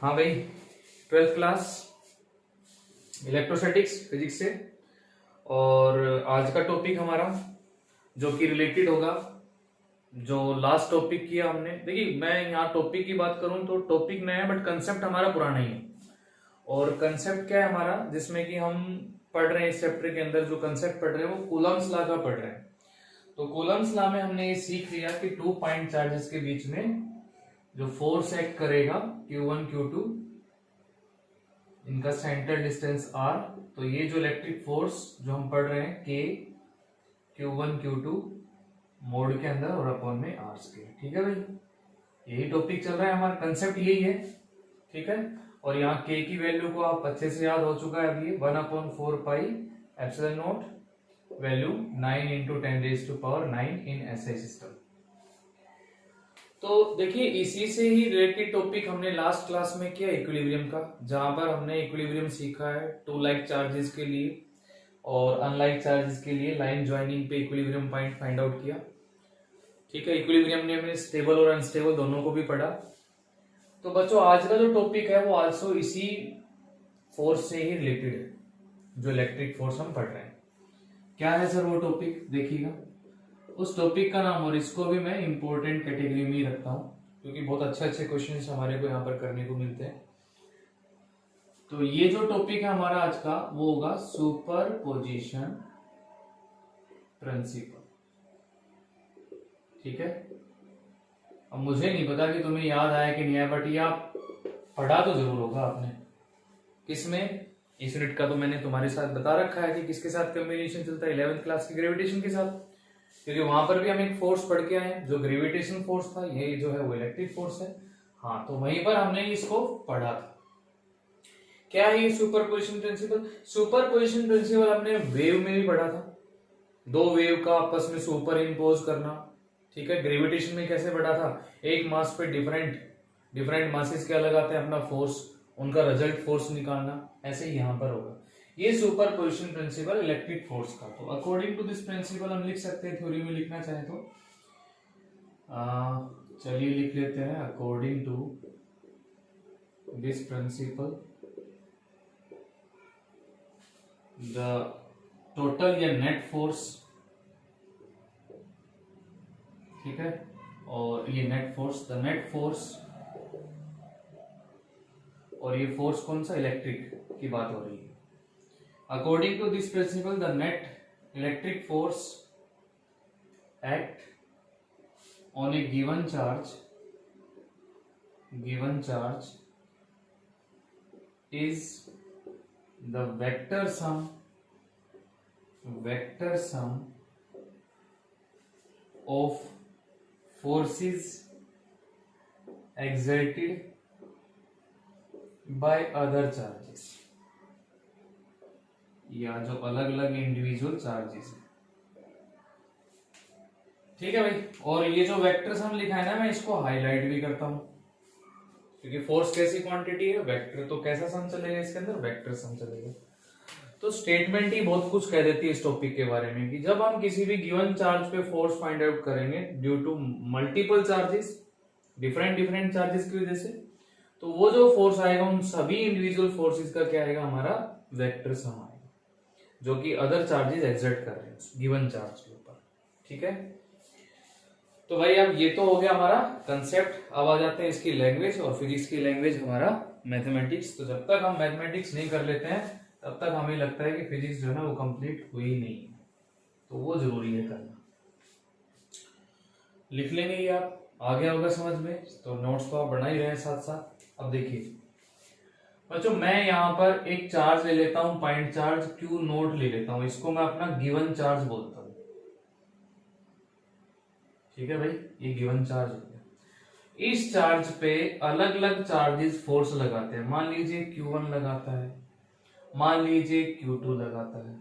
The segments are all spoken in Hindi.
हाँ भाई, 12th क्लास इलेक्ट्रोस्टैटिक्स फिजिक्स से। और आज का टॉपिक हमारा जो कि रिलेटेड होगा जो लास्ट टॉपिक किया हमने। देखिए, मैं यहाँ टॉपिक की बात करूं तो टॉपिक नया है बट कंसेप्ट हमारा पुराना ही है। और कंसेप्ट क्या है हमारा, जिसमें कि हम पढ़ रहे हैं इस चैप्टर के अंदर जो कंसेप्ट पढ़ रहे हैं वो कूलम्स लॉ का पढ़ रहे हैं। तो कूलम्स लॉ में हमने ये सीख लिया कि 2 पॉइंट चार्जेस के बीच में जो फोर्स एक्ट करेगा Q1 Q2, इनका सेंटर डिस्टेंस R। तो ये जो इलेक्ट्रिक फोर्स जो हम पढ़ रहे हैं K Q1 Q2 मोड के अंदर और अपॉन में R स्क्वायर। ठीक है भाई, यही टॉपिक चल रहा है, हमारा कंसेप्ट यही है। ठीक है, और यहाँ K की वैल्यू को आप अच्छे से याद हो चुका है अभी, 1/4 pi epsilon not, value 9 × 10⁹ in SI system. तो देखिए, इसी से ही रिलेटेड टॉपिक हमने लास्ट क्लास में किया इक्विलिब्रियम का, जहां पर हमने इक्विलिब्रियम सीखा है 2 लाइक चार्जेस के लिए और अनलाइक चार्जेस के लिए लाइन ज्वाइनिंग पे इक्विलिब्रियम पॉइंट फाइंड आउट किया। ठीक है, इक्विलिब्रियम ने हमने स्टेबल और अनस्टेबल दोनों को भी पढ़ा। तो बच्चों, आज का जो टॉपिक है वो आल्सो इसी फोर्स से ही रिलेटेड है, जो इलेक्ट्रिक फोर्स हम पढ़ रहे हैं। क्या है सर वो टॉपिक, देखिएगा उस टॉपिक का नाम, और इसको भी मैं इंपॉर्टेंट कैटेगरी में ही रखता हूं क्योंकि बहुत अच्छे अच्छे क्वेश्चंस हमारे को यहाँ पर करने को मिलते हैं। तो ये जो टॉपिक है हमारा आज का वो होगा सुपरपोजिशन प्रिंसिपल। ठीक है, अब मुझे नहीं पता कि तुम्हें याद आया कि नहीं आया, बट ये आप पढ़ा तो जरूर होगा आपने। किसमें? इस यूनिट का तो मैंने तुम्हारे साथ बता रखा है कि किसके साथ कॉम्बिनेशन चलता है, 11th क्लास की ग्रेविटेशन के साथ, क्योंकि वहां पर भी हम एक फोर्स पढ़ के आए हैं जो ग्रेविटेशन फोर्स था। ये जो है वो इलेक्ट्रिक फोर्स है। हाँ, तो वहीं पर हमने इसको पढ़ा था। क्या है ये सुपरपोजिशन प्रिंसिपल? सुपरपोजिशन प्रिंसिपल हमने वेव में भी पढ़ा था, 2 वेव का आपस में सुपर इम्पोज करना। ठीक है, ग्रेविटेशन में कैसे पढ़ा था, एक मास पे डिफरेंट मासेस के अलग आते हैं अपना फोर्स, उनका रिजल्ट फोर्स निकालना। ऐसे ही यहां पर होगा ये सुपरपोजिशन प्रिंसिपल इलेक्ट्रिक फोर्स का। तो अकॉर्डिंग टू दिस प्रिंसिपल हम लिख सकते हैं, थ्योरी में लिखना चाहे तो चलिए लिख लेते हैं। According to this principle the total या नेट फोर्स, ठीक है, और ये net force, the net force, और ये फोर्स कौन सा, इलेक्ट्रिक की बात हो रही है। According to this principle the net electric force act on a given charge is the vector sum of forces exerted by other charges, या जो अलग अलग इंडिविजुअल चार्जेस है। ठीक है भाई, और ये जो वेक्टर सम लिखा है ना, मैं इसको हाईलाइट भी करता हूं क्योंकि फोर्स कैसी क्वांटिटी है, वेक्टर, तो कैसा सम चलेगा इसके अंदर, वेक्टर सम चलेगा। तो स्टेटमेंट ही बहुत कुछ कह देती है इस टॉपिक के बारे में कि जब हम किसी भी गिवन चार्ज पे फोर्स फाइंड आउट करेंगे due to multiple charges, different charges की वजह से, तो वो जो फोर्स आएगा उन सभी इंडिविजुअल फोर्सेस का क्या आएगा, हमारा वेक्टर सम आएगा, जो कि अदर चार्जेस एक्सर्ट कर रहे हैं गिवन चार्ज के ऊपर। ठीक है, तो भाई अब ये तो हो गया हमारा कंसेप्ट। अब आ जाते हैं इसकी लैंग्वेज, और फिजिक्स की लैंग्वेज हमारा मैथमेटिक्स। तो जब तक हम मैथमेटिक्स नहीं कर लेते हैं तब तक हमें लगता है कि फिजिक्स जो है ना वो कंप्लीट हुई नहीं है, तो वो जरूरी है करना। लिख लेंगे ये, आप आ गया होगा समझ में, तो नोट्स तो आप बना ही रहे हैं साथ साथ। अब देखिए बच्चों, मैं यहाँ पर एक चार्ज ले लेता हूं, पॉइंट चार्ज Q0 ले लेता हूं, इसको मैं अपना गिवन चार्ज बोलता हूं। ठीक है भाई, ये गिवन चार्ज हो गया। इस चार्ज पे अलग अलग चार्जेस फोर्स लगाते हैं। मान लीजिए Q1 लगाता है, मान लीजिए Q2 लगाता है।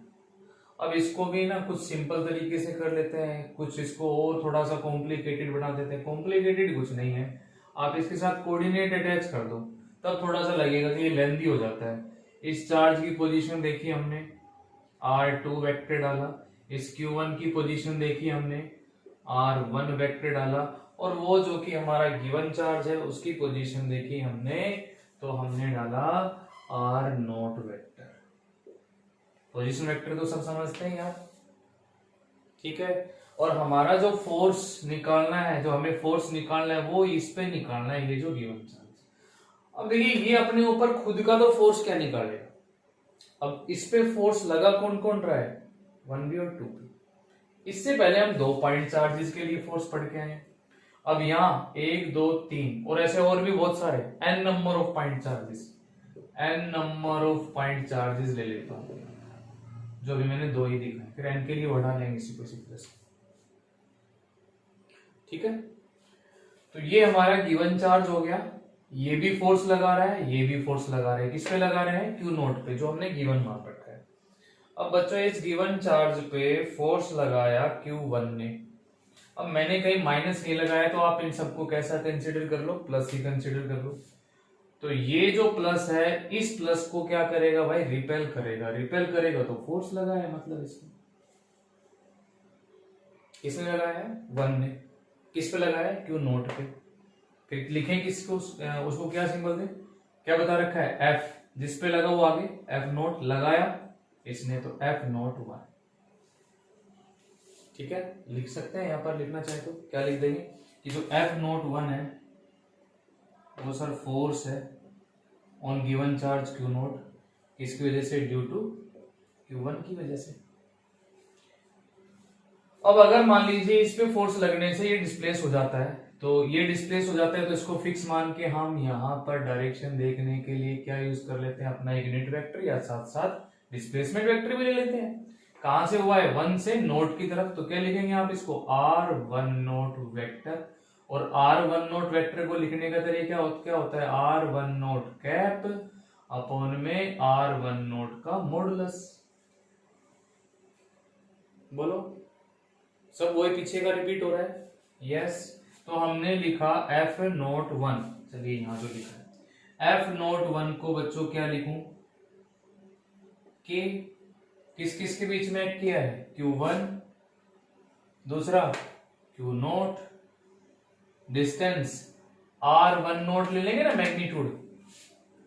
अब इसको भी ना कुछ सिंपल तरीके से कर लेते हैं, कुछ इसको और थोड़ा सा कॉम्प्लिकेटेड बना देते हैं। कॉम्प्लिकेटेड कुछ नहीं है, आप इसके साथ कोऑर्डिनेट अटैच कर दो, तब थोड़ा सा लगेगा कि ये लेंथी हो जाता है। इस चार्ज की पोजीशन देखी हमने, R2 वेक्टर डाला, इस Q1 की पोजीशन देखी हमने, R1 वेक्टर डाला, और वो जो कि हमारा गिवन चार्ज है उसकी पोजीशन देखी हमने, तो हमने डाला R nought vector. Position vector तो सब समझते हैं यार, ठीक है। और हमारा जो फोर्स निकालना है, जो हमें फोर्स निकालना है वो इस पे निकालना है, ये जो गिवन चार्ज। अब देखिए ये अपने ऊपर खुद का तो फोर्स क्या निकालेगा, अब इस पे फोर्स लगा कौन कौन रहा है, 1B और 2B। इससे पहले हम 2 पॉइंट चार्जेस के लिए फोर्स पढ़ के आए हैं। अब यहाँ 1 2 3 और ऐसे और भी बहुत सारे n number of point charges, n number of point charges ले लेता हूं, जो भी मैंने 2 ही दिखाए, फिर n के लिए बढ़ा लेंगे इसी को प्लस, ठीक है। तो ये हमारा गिवन चार्ज हो गया, ये भी फोर्स लगा रहा है, ये भी फोर्स लगा रहा है, किस पे लगा रहे हैं, Q नोट पे, जो हमने गिवन मान रखा है। अब बच्चों इस गिवन चार्ज पे फोर्स लगाया Q1 ने, अब मैंने कहीं माइनस नहीं लगाया तो आप इन सबको कैसा कंसीडर कर लो, प्लस ही कंसीडर कर लो। तो ये जो प्लस है इस प्लस को क्या करेगा भाई, रिपेल करेगा, रिपेल करेगा तो फोर्स लगा है, मतलब इसमें किसने लगाया है, 1 ने, किस पे लगाया है, Q नोट पे। फिर लिखें किसको, उसको क्या सिंबल दे, क्या बता रखा है, F, जिस पे लगा वो आगे F नोट लगाया इसने, तो F नोट 1, ठीक है। लिख सकते हैं, यहां पर लिखना चाहे तो क्या लिख देंगे कि जो F नोट 1 है वो सर फोर्स है on given charge Q note, किसकी वजह से, ड्यू टू Q1 की वजह से। अब अगर मान लीजिए इस पे फोर्स लगने से ये डिस्प्लेस हो जाता है, तो ये डिस्प्लेस हो जाता है तो इसको फिक्स मान के हम यहाँ पर डायरेक्शन देखने के लिए क्या यूज कर लेते हैं, अपना यूनिट वेक्टर, या साथ साथ डिस्प्लेसमेंट वेक्टर भी ले लेते हैं। कहां से हुआ है, 1 से नोट की तरफ, तो क्या लिखेंगे आप इसको, R1 नोट वेक्टर। और R1 नोट वेक्टर को लिखने का तरीका क्या होता है, R1 नोट कैप अपॉन में R1 नोट का मॉडुलस। बोलो, सब वही पीछे का रिपीट हो रहा है, यस। तो हमने लिखा F नोट 1, चलिए यहां जो लिखा है F नोट 1 को बच्चों क्या लिखूं, के किस किस के बीच में एक्ट किया है, Q1, दूसरा Q note, distance R1 note ले लेंगे ना, मैग्नीट्यूड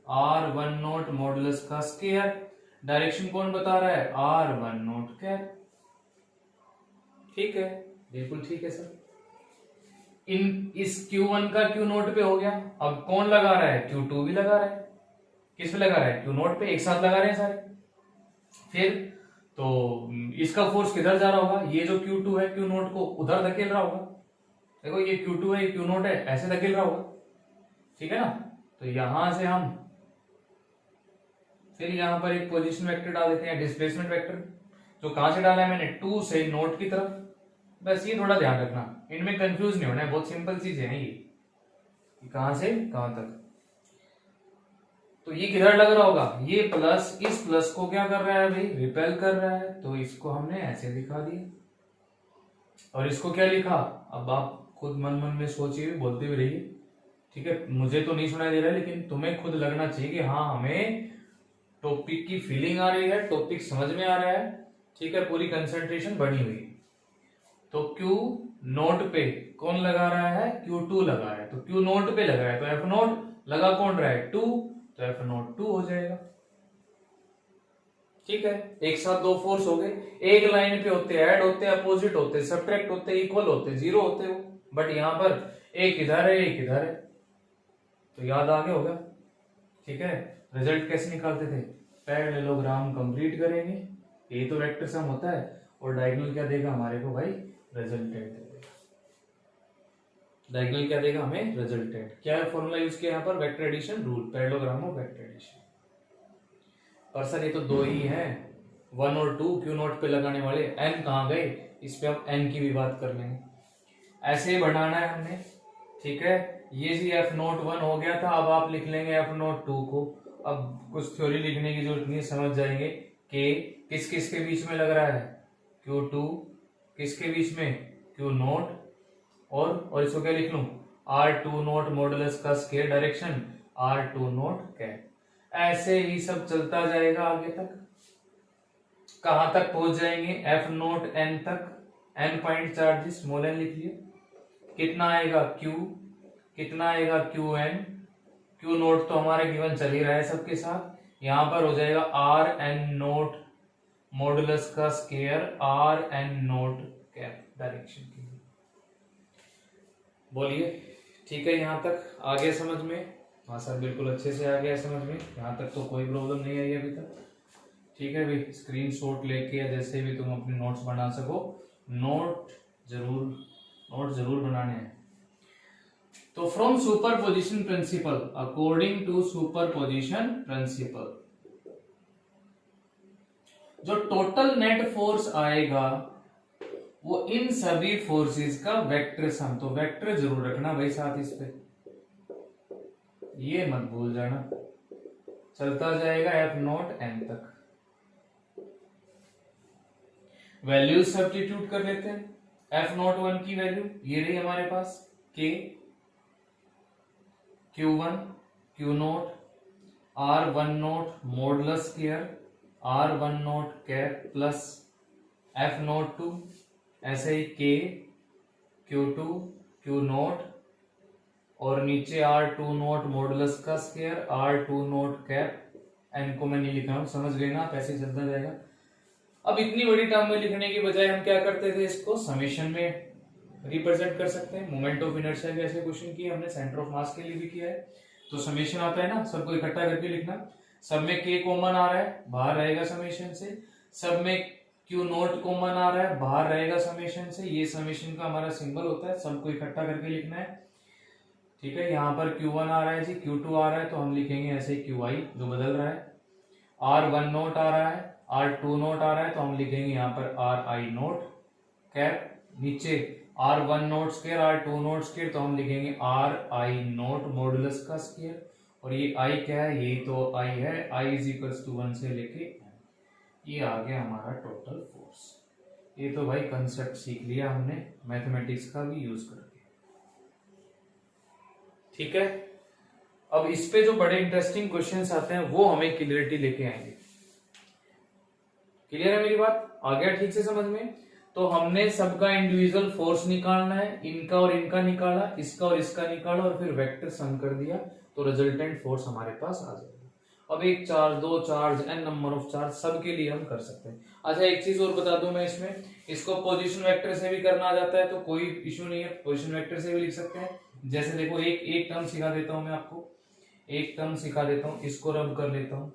R1 नोट मॉडुलस का स्क्वायर, डायरेक्शन कौन बता रहा है, R1 नोट कैप, ठीक है, बिल्कुल ठीक है सर। इस Q1 का Q नोट पे हो गया, अब कौन लगा रहा है, Q2 भी लगा रहा है, किस पे लगा रहा है, Q नोट पे, एक साथ लगा रहे हैं सारे। फिर तो इसका फोर्स किधर जा रहा होगा, ये जो Q2 है Q नोट को उधर धकेल रहा होगा, देखो ये Q2 है Q नोट है, ऐसे धकेल रहा होगा, ठीक है ना। तो यहां से हम फिर यहां पर एक पोजीशन वेक्टर डाल देते हैं, डिस्प्लेसमेंट वेक्टर, जो कहां से डाला है मैंने, 2 से नोट की तरफ। बस ये थोड़ा ध्यान रखना, इनमें कंफ्यूज नहीं होना है, बहुत सिंपल चीज है ये, कहां से कहां तक। तो ये किधर लग रहा होगा, ये प्लस इस प्लस को क्या कर रहा है भाई, रिपेल कर रहा है, तो इसको हमने ऐसे दिखा दिया। और इसको क्या लिखा, अब आप खुद मन मन में सोचिए, बोलते भी रहिए, ठीक है। मुझे तो नहीं सुनाई दे रहा है, लेकिन तुम्हें खुद लगना चाहिए कि हाँ हमें टॉपिक की फीलिंग आ रही है, टॉपिक समझ में आ रहा है, ठीक है, पूरी कंसंट्रेशन बनी हुई। तो Q नोट पे कौन लगा रहा है, Q2 लगा रहा है, तो Q नोट पे लगा है, तो F नोट लगा कौन रहा है, 2, तो F नोट 2 हो जाएगा, ठीक है। एक साथ 2 फोर्स हो गए, एक लाइन पे होते, ऐड होते, अपोजिट होते, सब्ट्रैक्ट होते, इक्वल होते, जीरो होते हो, बट यहां पर एक इधर है एक इधर है, तो याद आ गया होगा, ठीक है। रिजल्ट कैसे निकालते थे, पैरेललोग्राम कंप्लीट करेंगे, ये तो वेक्टर सम होता है, और डायगोनल क्या देगा हमारे को भाई, रिजल्टेंट देगा। डायगोनल क्या देगा हमें, रिजल्टेंट। क्या है फॉर्मूला यूज किया यहाँ पर, vector addition rule, parallelogram of vector addition. पर सर ये तो 2 ही हैं, 1 और 2 Q नोट पे लगाने वाले, n कहाँ गए, इस पे हम n की भी बात कर लेंगे, ऐसे ही बढ़ाना है हमने, ठीक है। ये जी F नोट 1 हो गया था, अब आप लिख लेंगे F नोट 2 को। अब कुछ थ्योरी लिखने की जरूरत नहीं, समझ जाएंगे कि किस किस के बीच में लग रहा है, Q2, किसके बीच में, Q नोट, और इसको क्या लिख लूं, R2 नोट मॉडुलस का square, direction R2 nought cap. ऐसे ही सब चलता जाएगा आगे तक, कहां तक पहुंच जाएंगे, F नोट N तक, N point charges, small n लिख लिया, कितना आएगा Q, कितना आएगा QN, क्यू नोट तो हमारा गिवन चल ही रहा है सबके साथ। यहाँ पर हो जाएगा आर एन नोट मॉडुलस का square R N nought cap direction के लिए। बोलिए ठीक है, यहाँ तक आ गया समझ में? हाँ सर बिल्कुल अच्छे से आ गया समझ में, यहाँ तक तो कोई प्रॉब्लम नहीं आई अभी तक। ठीक है भाई, स्क्रीनशॉट लेके या जैसे भी तुम अपने नोट्स बना सको, नोट जरूर बनाने हैं। तो from superposition principle, according to superposition principle, जो टोटल नेट फोर्स आएगा वो इन सभी फोर्सेस का वेक्टर सम, तो वेक्टर जरूर रखना भाई साथ इस पे, ये मत भूल जाना। चलता जाएगा एफ नॉट एन तक। वैल्यूज सब्स्टिट्यूट कर लेते हैं। एफ नॉट वन की वैल्यू ये रही हमारे पास, k Q1 Q nought R one nought modulus square R one nought cap plus F nought two, ऐसे ही के Q2 Q नोट और नीचे R2 नोट मॉडुलस का square R2 nought cap. N को मैं नहीं लिख रहा हूं, समझ गए ना आप, ऐसे चलता जाएगा। अब इतनी बड़ी टर्म में लिखने की बजाय हम क्या करते थे, इसको समेशन में रिप्रेजेंट कर सकते हैं। मोमेंट ऑफ इनर्शिया के ऐसे क्वेश्चन किए हमने, सेंटर ऑफ मास के लिए भी किया है। तो समेशन आता है ना, सबको इकट्ठा करके लिखना। सब में के कॉमन आ रहा है, बाहर रहेगा समेशन से। सब में क्यू नोट कॉमन आ रहा है, बाहर रहेगा समेशन से। ये समेशन का हमारा सिंबल होता है, सबको इकट्ठा करके लिखना है। ठीक है, यहाँ पर Q1 आ रहा है जी, Q2 आ रहा है, तो हम लिखेंगे ऐसे QI जो बदल रहा है। R1 नोट आ रहा है, R2 नोट आ रहा है, तो हम लिखेंगे यहाँ पर RI नोट कैप। नीचे R1 note square R2 note square, तो हम लिखेंगे RI नोट मॉडुलस का स्क्वायर। और ये I क्या है, यही तो I है, I इज इक्वल्स टू 1 से लेके ये आ गया हमारा टोटल फोर्स। ये तो भाई कंसेप्ट सीख लिया हमने मैथमेटिक्स का भी यूज करके। ठीक है, अब इस पे जो बड़े इंटरेस्टिंग क्वेश्चंस आते हैं वो हमें क्लियरिटी लेके आएंगे। क्लियर है मेरी बात? आ गया ठीक से समझ में? तो हमने सबका इंडिविजुअल फोर्स निकालना है, इनका और इनका निकाला, इसका और इसका निकाला और फिर वेक्टर सम कर दिया, तो रिजल्टेंट फोर्स हमारे पास आ जाएगा। अब एक चार्ज, दो charge, N number of charge, सबके लिए हम कर सकते हैं। अच्छा एक चीज और बता दूं मैं इसमें, इसको पोजीशन वेक्टर से भी करना आ जाता है तो कोई इशू नहीं है, पोजीशन वेक्टर से भी लिख सकते हैं। जैसे देखो एक टर्म सिखा देता हूं मैं आपको, एक टर्म सिखा देता हूं, इसको रब कर लेता हूं,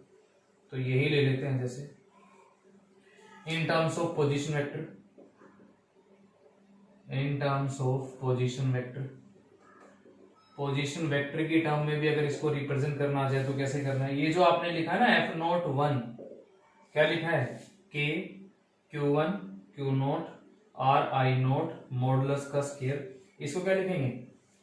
तो यही ले लेते हैं जैसे in terms of position vector, in terms of position vector. Position vector की टर्म में भी अगर इसको रिप्रेजेंट करना आ जाए तो कैसे करना है? ये जो आपने लिखा है ना एफ नोट वन, क्या लिखा है? के Q1 Q nought are I note modulus का स्क्वायर, इसको क्या लिखेंगे?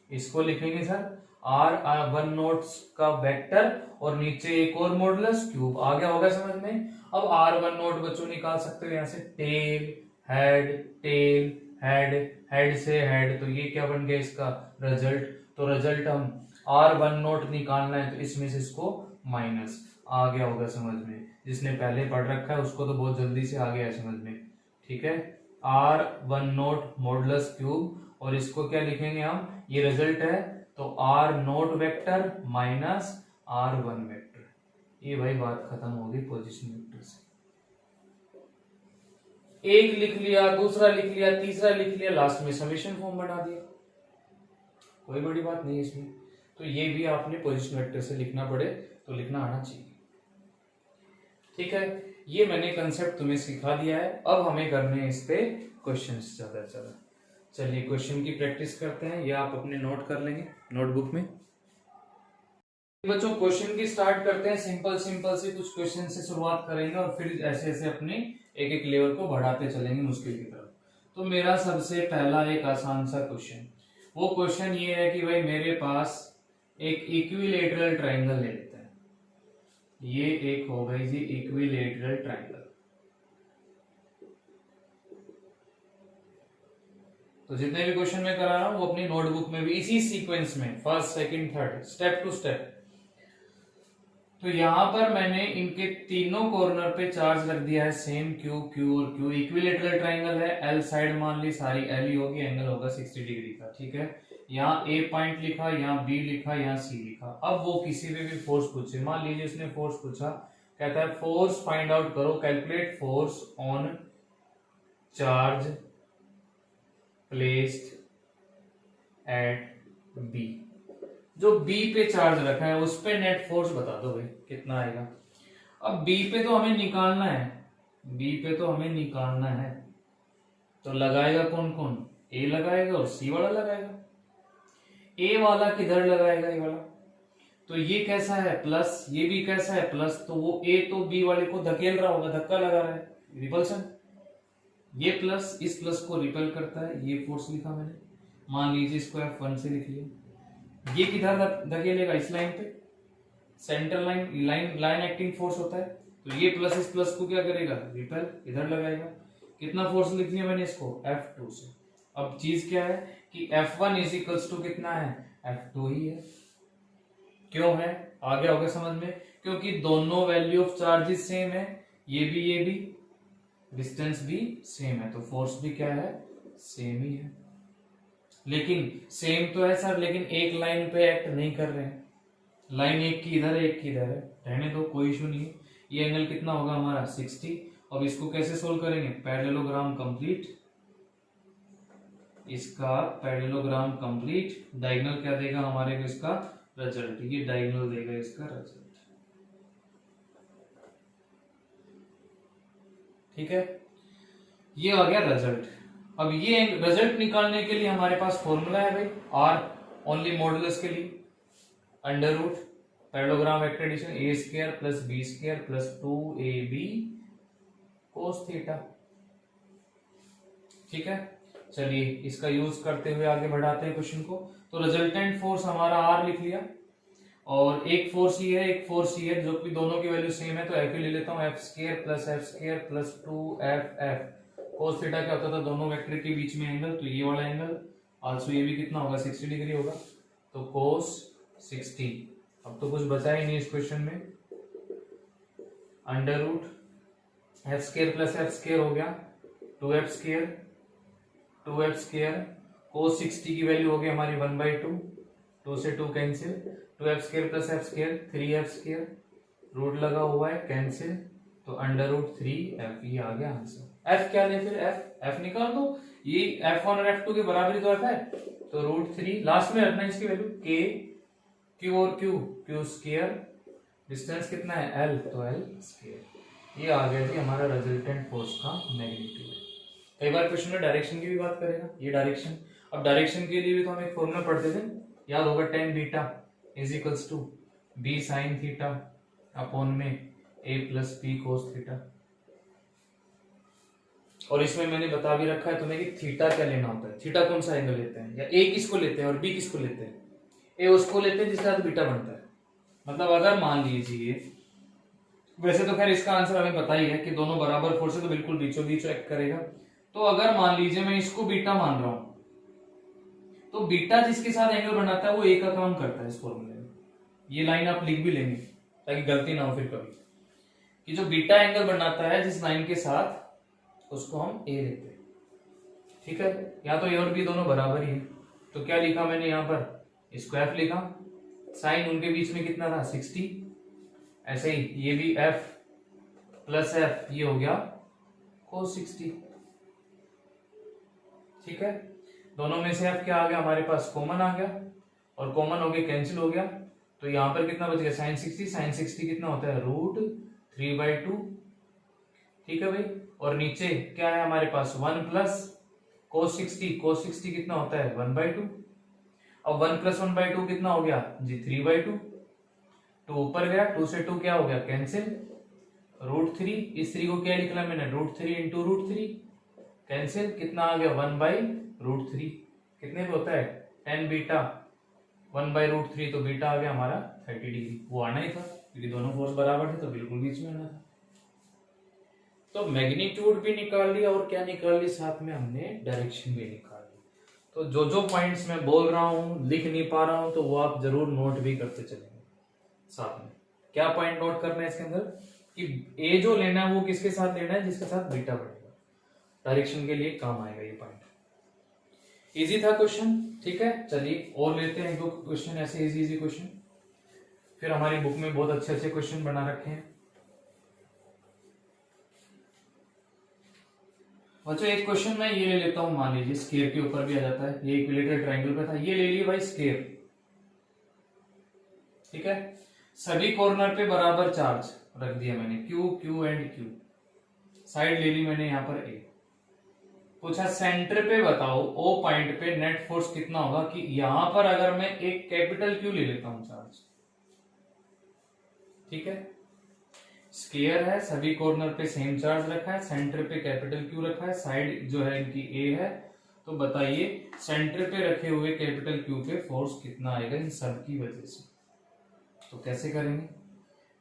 इसको लिखेंगे सर आर वन नोट का वेक्टर और नीचे एक और मॉडुलस क्यूब। आ गया होगा समझ में? अब आर वन नोट बच्चों निकाल सकते हो यहाँ से, टेल हेड, हेड से हेड, तो ये क्या बन गया इसका रिजल्ट। तो रिजल्ट हम आर वन नोट निकालना है, तो इसमें से इसको माइनस। आ गया होगा समझ में? जिसने पहले पढ़ रखा है उसको तो बहुत जल्दी से आ गया है समझ में। ठीक है, R one nought modulus cube और इसको क्या लिखेंगे हम, ये रिजल्ट है, तो R nought vector minus R one vector. ये भाई बात खत्म होगी पोजीशन वेक्टर से। एक लिख लिया, दूसरा लिख लिया, तीसरा लिख लिया, लास्ट में समेशन फॉर्म बना दिया, कोई बड़ी बात नहीं इसमें। तो ये भी आपने पोजीशन वेक्टर से लिखना पड़े तो लिखना आना चाहिए। ठीक है, ये मैंने कंसेप्ट तुम्हें सिखा दिया है। अब हमें करने हैं इस पे क्वेश्चंस ज्यादा से ज्यादा। चलिए क्वेश्चन की प्रैक्टिस करते हैं, या आप अपने नोट कर लेंगे नोटबुक में। बच्चों क्वेश्चन की स्टार्ट करते हैं, सिंपल सिंपल से कुछ क्वेश्चन से शुरुआत करेंगे और फिर ऐसे ऐसे अपने एक एक लेवल को बढ़ाते चलेंगे मुश्किल की तरफ। तो मेरा सबसे पहला एक आसान सा क्वेश्चन, वो क्वेश्चन ये है कि भाई मेरे पास एक इक्विलेटरल ट्रायंगल ले लेते हैं। ये एक हो गई जी इक्विलेटरल ट्रायंगल। तो जितने भी क्वेश्चन मैं करा रहा हूं वो अपनी नोटबुक में भी इसी सीक्वेंस में, first second third, step to step. तो यहां पर मैंने इनके तीनों कॉर्नर पे चार्ज रख दिया है सेम, क्यू क्यू और क्यू। इक्विलेटरल ट्रायंगल है, एल साइड मान ली सारी एल ही होगी, एंगल होगा 60 डिग्री का। ठीक है, यहाँ ए पॉइंट लिखा, यहाँ बी लिखा, यहाँ सी लिखा। अब वो किसी पे भी फोर्स पूछे, मान लीजिए उसने फोर्स पूछा, कहता है फोर्स फाइंड आउट करो, calculate force on charge placed at B. जो बी पे चार्ज रखा है उस पे नेट फोर्स बता दो भाई कितना आएगा। अब बी पे तो हमें निकालना है, बी पे तो हमें निकालना है, तो लगाएगा कौन कौन, ए लगाएगा और सी वाला लगाएगा। ए वाला किधर लगाएगा, ए वाला, तो ये कैसा है प्लस, ये भी कैसा है प्लस, तो वो ए तो बी वाले को धकेल रहा होगा, धक्का लगा रहा है, रिपल्सन। ये प्लस इस प्लस को रिपेल करता है, ये फोर्स लिखा मैंने, मान लीजिए इसको F1 से लिख लिया। ये किधर धकेलेगा, इस लाइन पे, सेंटर लाइन एक्टिंग फोर्स होता है, तो ये प्लस इस प्लस को क्या करेगा, रिपेल, इधर लगाएगा। कितना फोर्स लिख लिया मैंने इसको, F2 से। अब चीज क्या है कि F1 इज इक्वल्स टू कितना है, F2 ही है। क्यों है, आगे होगा समझ में, क्योंकि दोनों वैल्यू ऑफ चार्जेस सेम है, ये भी डिस्टेंस भी सेम है, तो फोर्स भी क्या है, सेम ही है। लेकिन सेम तो है सर, लेकिन एक लाइन पे एक्ट नहीं कर रहे हैं, लाइन एक की इधर है एक की इधर है, रहने दो, कोई इशू नहीं है। ये एंगल कितना होगा हमारा 60। अब इसको कैसे सोल्व करेंगे, पैरेललोग्राम कंप्लीट, इसका पैरेललोग्राम कंप्लीट, डायगोनल क्या देगा हमारे को, इसका रिजल्ट, ये डायगोनल देगा इसका रिजल्ट। ठीक है, ये आ गया रिजल्ट। अब ये रिजल्ट निकालने के लिए हमारे पास फॉर्मूला है भाई, आर ओनली मॉडुलस के लिए, under root parallelogram vector addition A square plus B square plus 2ab cos theta. ठीक है, चलिए इसका यूज करते हुए आगे बढ़ाते हैं क्वेश्चन को। तो रिजल्टेंट फोर्स हमारा आर लिख लिया, और एक फोर्स ये है, एक फोर्स ये है, जो कि दोनों की वैल्यू सेम है, तो एफ ही ले लेता हूँ, F square plus 2f cos theta क्या होता था, दोनों वेक्टर के बीच में एंगल, तो ये वाला एंगल, आल्सो ये भी कितना होगा 60 डिग्री होगा, तो कोस 60। अब तो कुछ बचा ही नहीं इस क्वेश्चन में, under root F square plus F square हो गया 2f स्क्वायर कोस 60 की वैल्यू हो गई हमारी 1/2, 2 से 2 cancel, 2f square plus F square 3f square, root लगा हुआ है कैंसिल, तो अंडर रूट 3f, ये आ गया आंसर। f क्या ले, फिर f निकाल दो, ये f1 और f2 के बराबर तो f है, तो रूट 3 लास्ट में रखना इसकी वैल्यू, k q और q स्क्वायर, डिस्टेंस कितना है l, तो l स्क्वायर। ये आ गया जी हमारा रिजल्टेंट फोर्स का मैग्नीट्यूड। कई बार क्वेश्चन में डायरेक्शन की भी बात करेगा, ये डायरेक्शन। अब डायरेक्शन के लिए भी तो हम एक फॉर्मूला पढ़ते थे, याद होगा, tan beta is equals to b sin theta upon में a plus b cos theta. और इसमें मैंने बता भी रखा है तुम्हें कि थीटा क्या लेना होता है, थीटा कौन सा एंगल लेते हैं, या a किसको लेते हैं और b किसको लेते हैं, a उसको लेते हैं जिसके साथ बीटा बनता है। मतलब अगर मान लीजिए, वैसे तो खैर इसका आंसर हमें पता ही है कि दोनों बराबर फोर्स है, तो बिल्कुल बीचों बीच एक्ट करेगा। तो अगर मान लीजिए मैं इसको बीटा मान रहा हूं, तो बीटा जिसके साथ एंगल बनाता है वो ए का काम करता है इस फॉर्मूले में। ये लाइन आप लिख भी लेंगे ताकि गलती ना हो फिर कभी, कि जो बीटा एंगल बनाता है जिस लाइन के साथ, उसको हम ए लेते हैं। ठीक है, या तो ए और बी दोनों बराबर ही है, तो क्या लिखा मैंने यहाँ पर, इसको एफ लिखा, साइन उनके बीच में कितना था 60, ऐसे ही ये भी f प्लस एफ, ये हो गया cos 60। ठीक है, दोनों में से f क्या आ गया हमारे पास, कॉमन आ गया, और कॉमन हो गया कैंसिल हो गया, तो यहां पर कितना बच गया sin 60 कितना होता है रूट 3/2। ठीक है भाई, और नीचे क्या है हमारे पास 1 प्लस cos 60 कितना होता है 1/2। अब 1 प्लस 1/2 कितना हो गया जी 3/2, तो ऊपर गया, 2 से 2 क्या हो गया कैंसिल, रूट 3, इस 3 को क्या लिखना मैंने रूट 3 इंटू रूट 3, कैंसिल, कितना आ गया 1/√3, कितने पे होता है tan बीटा 1/√3, तो बीटा आ गया हमारा 30 डिग्री। वो आना ही था क्योंकि दोनों फोर्स बराबर थे, तो बिल्कुल बीच में आना था। तो मैग्नीट्यूड भी निकाल लिया, और क्या निकाल ली, साथ में हमने डायरेक्शन भी निकाल ली। तो जो जो पॉइंट्स मैं बोल रहा हूँ, लिख नहीं पा रहा हूँ, तो वो आप जरूर नोट भी करते चलेंगे साथ में। क्या पॉइंट नोट करना है इसके अंदर, कि ए जो लेना है वो किसके साथ लेना है, जिसके साथ बीटा बढ़ेगा, डायरेक्शन के लिए काम आएगा ये पॉइंट। इजी था क्वेश्चन, ठीक है। चलिए और लेते हैं एक दो क्वेश्चन ऐसे इजी इजी क्वेश्चन, फिर हमारी बुक में बहुत अच्छे अच्छे क्वेश्चन बना रखे हैं। बच्चों एक क्वेश्चन मैं ये ले लेता हूं, मान लीजिए स्केयर के ऊपर भी आ जाता है, ये इक्विलेटरल ट्रायंगल पे था, ये ले लिए भाई स्केयर, ठीक है। सभी कॉर्नर पे बराबर चार्ज रख दिया मैंने, Q Q and Q, side ले ली मैंने यहां पर ए। पूछा सेंटर पे बताओ ओ पॉइंट पे नेट फोर्स कितना होगा, कि यहां पर अगर मैं एक कैपिटल क्यू ले लेता हूं चार्ज, ठीक है, स्केयर है, सभी कॉर्नर पे सेम चार्ज रखा है, सेंटर पे कैपिटल क्यू रखा है, साइड जो है इनकी ए है, तो बताइए सेंटर पे रखे हुए कैपिटल क्यू पे फोर्स कितना आएगा इन सब की वजह से। तो कैसे करेंगे,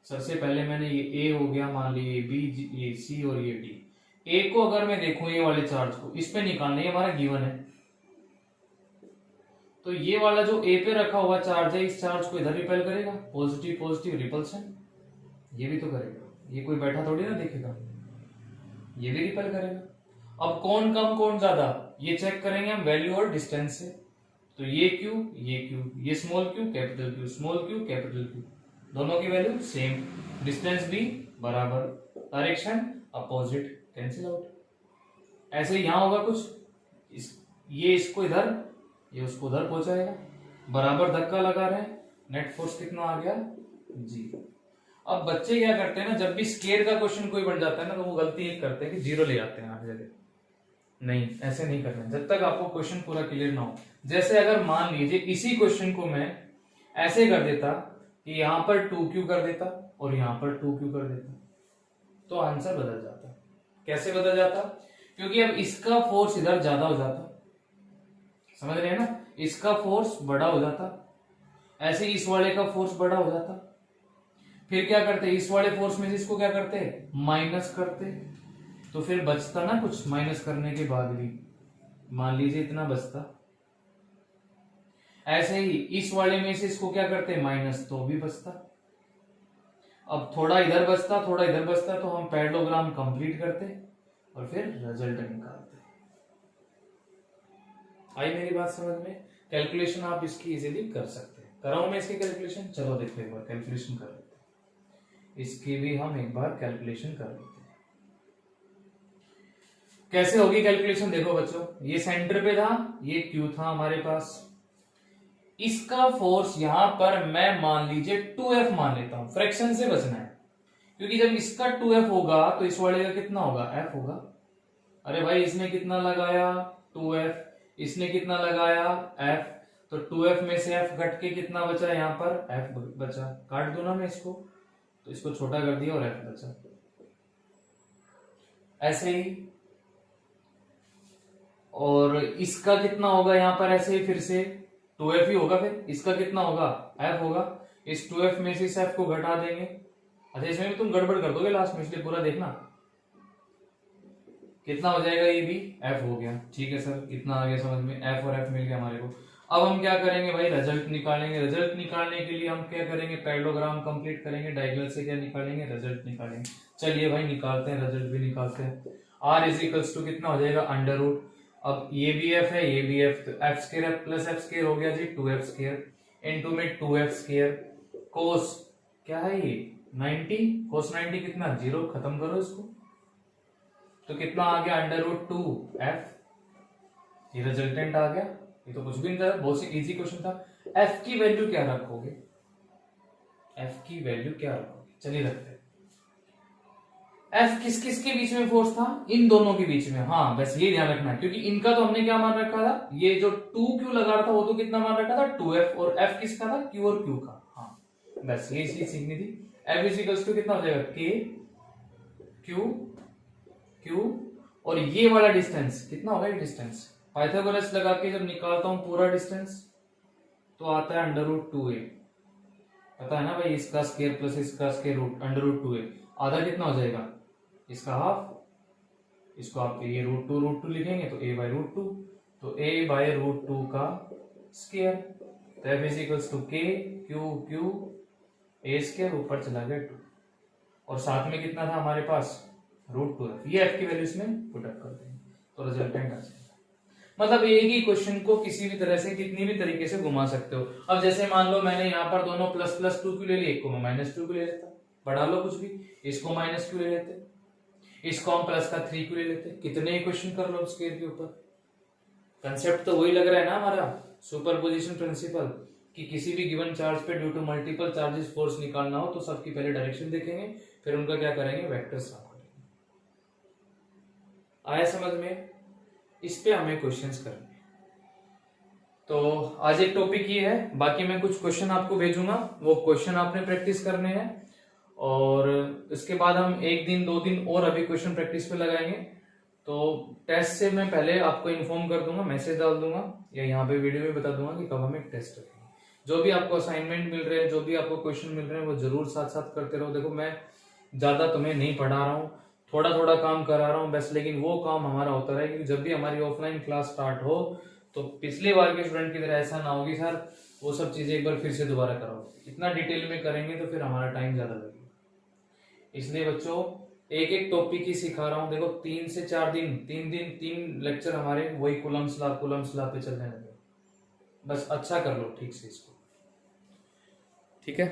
सबसे पहले मैंने ये ए हो गया, मान लीजिए बी, ये सी और ये डी। ए को अगर मैं देखूं ये वाले चार्ज को इस पे निकालना, ये हमारा गिवन है, तो ये वाला जो ए पे रखा हुआ चार्ज है इस चार्ज को इधर रिपेल करेगा, पॉजिटिव पॉजिटिव रिपल्सन, ये भी तो करेगा, ये कोई बैठा थोड़ी ना देखेगा, ये भी रिपेल करेगा। अब कौन कम कौन ज्यादा ये चेक करेंगे हम वैल्यू और डिस्टेंस से, तो ये क्यू ये क्यू, ये small Q capital Q, small Q capital Q, दोनों की वैल्यू सेम, डिस्टेंस भी बराबर, डायरेक्शन अपोजिट, कैंसिल आउट। ऐसे ही यहां होगा कुछ, ये इसको इधर, ये उसको उधर पहुंचाएगा, बराबर धक्का लगा रहे हैं, नेट फोर्स कितना आ गया, जी। अब बच्चे क्या करते हैं ना, जब भी स्केयर का क्वेश्चन कोई बन जाता है ना, तो वो गलती एक करते हैं कि जीरो ले आते हैं हर जगह, नहीं ऐसे नहीं करना है, जब तक आपको क्वेश्चन पूरा क्लियर ना हो। जैसे अगर मान लीजिए इसी क्वेश्चन को मैं ऐसे कर देता कि यहां पर 2q कर देता और यहां पर 2q कर देता, तो आंसर बदल जाता। कैसे बदल जाता, क्योंकि अब इसका फोर्स इधर ज्यादा हो जाता, समझ रहे हैं ना, इसका फोर्स बड़ा हो जाता, ऐसे इस वाले का फोर्स बड़ा हो जाता, फिर क्या करते, इस वाले फोर्स में से इसको क्या करते, माइनस करते, तो फिर बचता ना कुछ, माइनस करने के बाद भी मान लीजिए इतना बचता। ऐसे ही इस वाले में से इसको क्या करते, माइनस, तो भी बचता। अब थोड़ा इधर बचता थोड़ा इधर बचता, तो हम पैरेललोग्राम कंप्लीट करते और फिर रिजल्ट निकालते। आई मेरी बात समझ में, कैलकुलेशन आप इसकी इजीली कर सकते हैं। कराऊं मैं इसकी कैलकुलेशन, चलो देखो एक बार कैलकुलेशन कर लेते हैं, इसकी भी हम एक बार कैलकुलेशन कर लेते हैं। कैसे होगी कैलकुलेशन, देखो बच्चों, ये सेंटर पे था, ये क्यू था हमारे पास, इसका फोर्स यहां पर मैं मान लीजिए 2f मान लेता हूं, फ्रैक्शन से बचना है, क्योंकि जब इसका 2f होगा तो इस वाले का कितना होगा, f होगा। अरे भाई इसने कितना लगाया 2f, इसने कितना लगाया f, तो 2f में से f घट के कितना बचा, यहां पर f बचा, काट दो ना मैं इसको, तो इसको छोटा कर दिया और f बचा। ऐसे ही और इसका कितना होगा यहां पर, ऐसे ही फिर से 2f ही होगा, फिर इसका कितना होगा, f होगा, इस 2f में से इस f को घटा देंगे। अच्छा इसमें भी तुम गड़बड़ कर दोगे लास्ट में, इसलिए पूरा देखना, कितना हो जाएगा, ये भी f हो गया, ठीक है सर, इतना आ गया समझ में, f और f मिल गया हमारे को। अब हम क्या करेंगे भाई, रिजल्ट निकालेंगे। रिजल्ट निकालने के लिए हम क्या करेंगे, पैरेललोग्राम कंप्लीट करेंगे, डायगोनल से क्या निकालेंगे, रिजल्ट निकालेंगे। चलिए भाई निकालते हैं, रिजल्ट भी निकालते हैं। r इज इक्वल्स टू कितना हो जाएगा, अंडर रूट, अब ये भी f है ये भी f, तो f square plus f square हो गया जी 2f स्क्वायर इनटू में 2f स्क्वायर, कोस क्या है ये 90, कोस 90 कितना, 0, खत्म करो इसको, तो कितना आ गया, अंडर रूट 2f, ये रिजल्टेंट आ गया। ये तो कुछ भी नहीं था, बहुत सी इजी क्वेश्चन था। f की वैल्यू क्या रखोगे, f की वैल्यू क्या रखोगे, चलिए रखते हैं। F किस किस के बीच में फोर्स था, इन दोनों के बीच में, हाँ बस ये ध्यान रखना है, क्योंकि इनका तो हमने क्या मान रखा था, ये जो 2q लगा रहा था वो तो कितना मान रखा था 2f, और f किसका था, q और q का, हाँ बस ये चीज सीखनी थी। F इज इक्वल्स टू कितना हो जाएगा, k q q, और ये वाला डिस्टेंस कितना होगा, ये डिस्टेंस पाइथागोरस लगा के जब निकालता हूं पूरा डिस्टेंस तो आता है अंडर रूट 2a, पता है ना भाई, इसका स्क्वायर प्लस इसका square root under root 2a, आधा कितना हो जाएगा, इसका हाफ, इसको आप ये रूट टू लिखेंगे तो a बाई रूट 2, तो a बाई रूट 2 का स्क्वायर, तो f is equals to k q q a square, ऊपर चला गया 2, और साथ में कितना था हमारे पास रूट 2f, ये f की वैल्यू इसमें पुट अप कर देंगे तो रिजल्टेंट आ जाएगा। मतलब एक ही क्वेश्चन को किसी भी तरह से कितनी भी तरीके से घुमा सकते हो। अब जैसे मान लो मैंने यहाँ पर दोनों प्लस प्लस टू क्यों ले लिए, एक को मैं माइनस टू क्यों ले लेता, बढ़ा लो कुछ भी, इसको माइनस क्यों ले लेते, इसको हम प्लस का थ्री क्यों ले लेते, कितने ही क्वेश्चन कर लो स्क्वायर के ऊपर। कंसेप्ट तो वही लग रहा है ना हमारा, सुपरपोजिशन प्रिंसिपल, कि किसी भी गिवन चार्ज पे due to multiple charges force निकालना हो तो सबकी पहले डायरेक्शन देखेंगे, फिर उनका क्या करेंगे, वेक्टर साफ करेंगे। आया समझ में? इस पे हमें क्वेश्चंस करने। तो आज एक टॉपिक ये है, बाकी मैं कुछ क्वेश्चन आपको भेजूंगा, वो क्वेश्चन आपने प्रैक्टिस करने हैं, और इसके बाद हम एक दिन दो दिन और अभी क्वेश्चन प्रैक्टिस पे लगाएंगे। तो टेस्ट से मैं पहले आपको इन्फॉर्म कर दूंगा, मैसेज डाल दूंगा या यहाँ पे वीडियो में बता दूंगा कि कब हम एक टेस्ट रखेंगे। जो भी आपको असाइनमेंट मिल रहे हैं, जो भी आपको क्वेश्चन मिल रहे हैं, वो जरूर साथ साथ करते रहो। देखो मैं ज्यादा तुम्हें नहीं पढ़ा रहा हूँ, थोड़ा थोड़ा काम करा रहा हूँ बस, लेकिन वो काम हमारा होता रहे, क्योंकि जब भी हमारी ऑफलाइन क्लास स्टार्ट हो तो पिछली बार के स्टूडेंट की तरह ऐसा ना होगी सर वो सब चीजें एक बार फिर से दोबारा कराओ, इतना डिटेल में करेंगे तो फिर हमारा टाइम ज्यादा लगेगा। इसलिए बच्चों एक एक टॉपिक ही सिखा रहा हूँ। देखो 3 से 4 दिन, 3 लेक्चर हमारे वही कुलम्स ला पे चलने लगे। बस अच्छा कर लो ठीक से इसको, ठीक है।